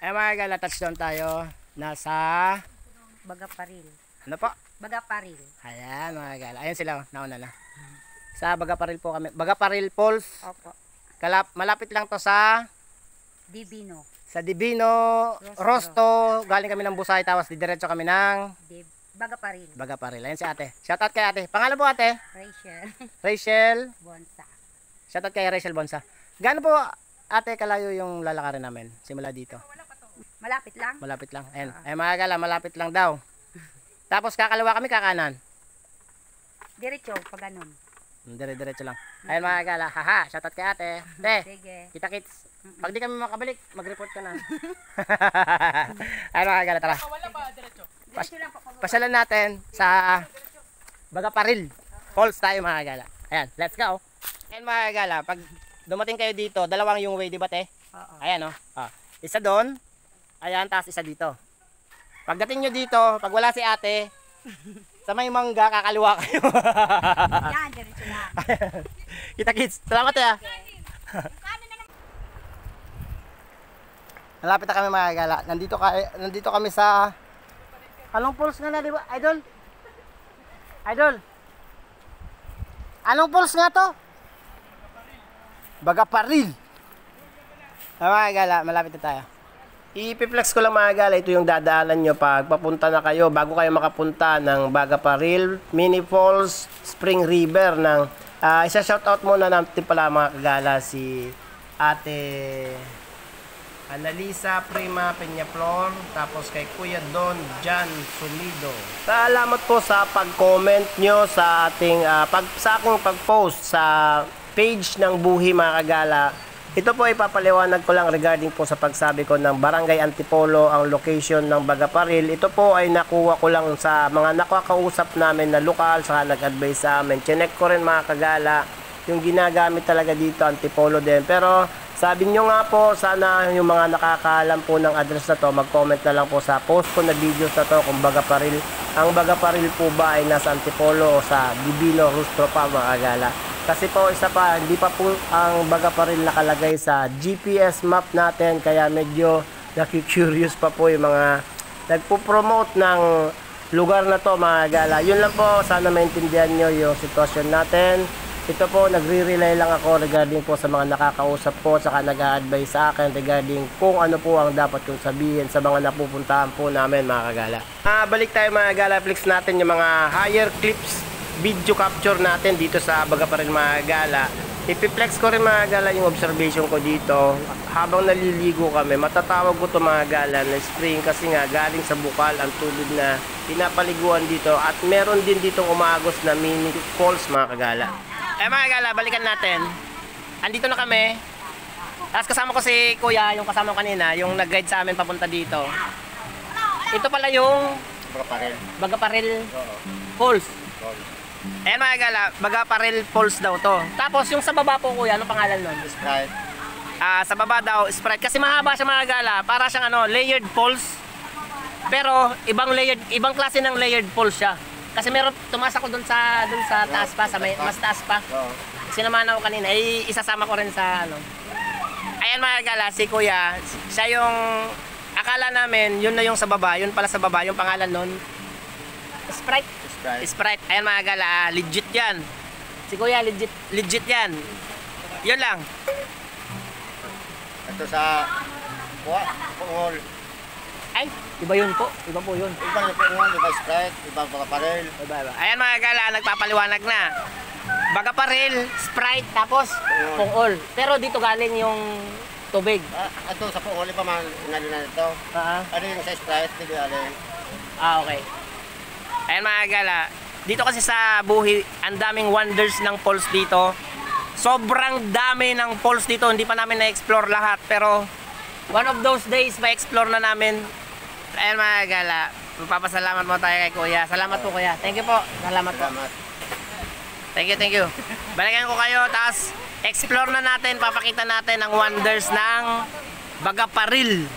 Ay mga gala, touchdown tayo. Nasa... Bagaparil. Ano po? Bagaparil. Ayan mga gala. Ayan sila, nauna na. Sa Bagaparil po kami. Bagaparil Falls. Opo. Malapit lang to sa... Divino. Sa Divino, Rosto. Galing kami ng Busay, tapos didiretso kami ng... Bagaparil. Bagaparil. Ayan si ate. Shoutout kay ate. Pangalan po ate? Rachel. Rachel. Bonsa. Shoutout kay Rachel Bonsa. Gaano po ate kalayo yung lalakarin namin? Simula dito. Malapit lang. Malapit lang. Ayan. Ay mga gala, malapit lang daw. Tapos kakalawa kami, kakanan. Diretso, pag ganun. Dire-diretso lang. Ayan mga gala. Haha, shoutout kay ate. Te, Sige. kita kits. Pag di kami makabalik, mag-report ka na. Ayan mga gala, tara. Wala ba diretso? Diretso lang po. Pasyalan natin sa Bagaparil Falls tayo mga gala. Ayan, let's go. Ayan mga gala, pag dumating kayo dito, dalawang yung way, di ba te? Oo. Ayan o. Oh. Isa doon. Ayan, tapos isa dito. Pagdating nyo dito, pag wala si ate, sa may mangga, kakaliwa kayo. Yan, diretso lang. Kita kids. Salamat ya. Malapit na kami mga gala. Nandito kami sa... Anong falls nga na, di ba? Idol? Idol? Anong falls nga to? Bagaparil. Mga gala, malapit na tayo. Ipiplex ko lang mga gala, ito yung dadaanan nyo pag papunta na kayo bago kayo makapunta ng Bagaparil, Mini Falls, Spring River ng isa shoutout muna natin pala mga kagala si Ate Analisa Prima Peñaflor, tapos kay Kuya Don Jan Sumido. Salamat po sa pag-comment nyo sa ating sa aking pag-post sa page ng Buhi mga kagala. Ito po ipapaliwanag ko lang regarding po sa pagsabi ko ng Barangay Antipolo ang location ng Bagaparil. Ito po ay nakuha ko lang sa mga nakakausap namin na lokal, saka nag-advise sa amin. Chinek ko rin mga kagala yung ginagamit talaga dito, Antipolo din. Pero sabi nyo nga po, sana yung mga nakakaalam po ng address na to, mag-comment na lang po sa post ko na videos na to kung Bagaparil. Ang Bagaparil po ba ay nasa Antipolo o sa Divino, Rosto pa mga kagala. Kasi po isa pa, hindi pa po ang Bagaparil nakalagay sa GPS map natin, kaya medyo naku-curious pa po yung mga nagpo-promote ng lugar na to mga gala. Yun lang po, sana maintindihan nyo yung sitwasyon natin. Ito po, nagre-relay lang ako regarding po sa mga nakakausap po, saka nag-a-advise sa akin regarding kung ano po ang dapat kong sabihin sa mga napupuntahan po namin mga kagala. Balik tayo mga gala, flex natin yung mga higher clips video capture natin dito sa Bagaparil mga gala. Ipiplex ko rin mga gala yung observation ko dito habang naliligo kami. Matatawag ko to mga gala na spring kasi nga galing sa bukal ang tubig na pinapaliguan dito, at meron din ditong umagos na mini falls mga kagala. Mga gala, balikan natin. Andito na kami. Tapos kasama ko si Kuya, yung kasama ko kanina, yung nag-guide sa amin papunta dito. Ito pala yung Bagaparil Falls. Ayan mga gala, Bagaparil Falls daw to. Tapos yung sa baba po Kuya, ano pangalan nun? Sprite. Sa baba daw, Sprite. Kasi mahaba siya mga gala, para siyang layered falls. Pero ibang klase ng layered falls siya. Kasi meron, tumaas ako dun sa taas pa, sa mas taas pa. Sinamahan ako kanina, isasama ko rin sa Ayan mga gala, si Kuya, siya yung, akala namin, yun na yung sa baba, yun pala sa baba, yung pangalan nun, Sprite. Sprite. Ayan mga gala, legit yan. Si Kuya, legit yan. Yun lang. Ito sa Pungol. Ay, iba yun po. Iba po yun. Iba yung Pungol, iba Sprite, iba Bagaparil. Iba. Ayan mga gala, nagpapaliwanag na. Bagaparil, Sprite, tapos Pungol. Pero dito galing yung tubig. Ito sa Pungol, iba mga inalinan ito. Ano yung sa Sprite, hindi alin. Okay. Ayan mga gala, dito kasi sa Buhi, ang daming wonders ng falls dito. Sobrang dami ng falls dito, hindi pa namin na-explore lahat. Pero one of those days, ma-explore na namin. Ayan mga gala, magpapasalamat mo tayo kay Kuya. Salamat po Kuya. Thank you po. Salamat po. Thank you. Balikan ko kayo, tapos explore na natin, papakita natin ang wonders ng Bagaparil.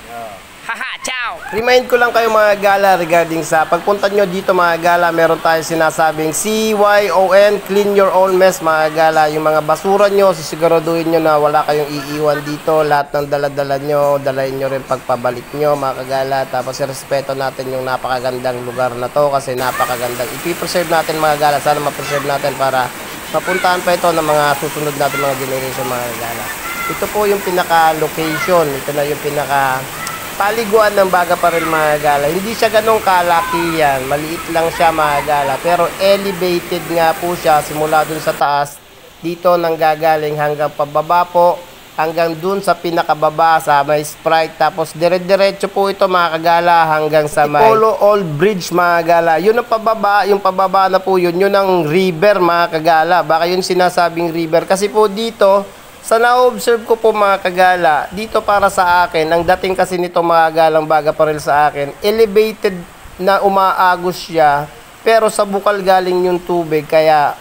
Haha, ciao! Remind ko lang kayo mga gala regarding sa pagpunta nyo dito mga gala, meron tayo sinasabing CYON, clean your own mess mga gala. Yung mga basura nyo, sisiguraduhin nyo na wala kayong iiwan dito. Lahat ng dala-dala nyo, dalayin nyo rin pagpabalik nyo mga kagala. Tapos respeto natin yung napakagandang lugar na to kasi napakagandang. Ipipreserve natin mga gala, sana ma-preserve natin para mapuntahan pa ito ng mga susunod natin mga generation mga kagala. Ito po yung pinaka-location, ito na yung pinaka-paliguan ng Baga Paril mga gala. Hindi siya ganong kalakihan, maliit lang siya mga gala. Pero elevated nga po siya simula dun sa taas, dito nang gagaling hanggang pababa po, hanggang dun sa pinakababa sa may Sprite. Tapos dire-diretso po ito mga kagala hanggang sa may Polo Old Bridge mga gala. Yun ang pababa, yung pababa na po yun ang river mga kagala. Baka yun sinasabing river kasi po dito, sa na-observe ko po mga kagala, dito para sa akin, ang dating kasi nito mga galang Baga Paril sa akin, elevated na umaagos siya, pero sa bukal galing yung tubig, kaya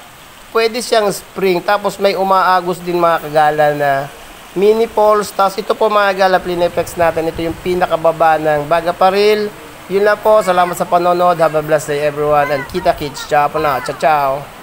pwede siyang spring, tapos may umaagos din mga kagala na mini falls. Tapos ito po mga gala, Plinepex natin, ito yung pinakababa ng Baga Paril. Yun lang po, salamat sa panonood, have a blessed day everyone, and kita kits, ciao po na, ciao ciao.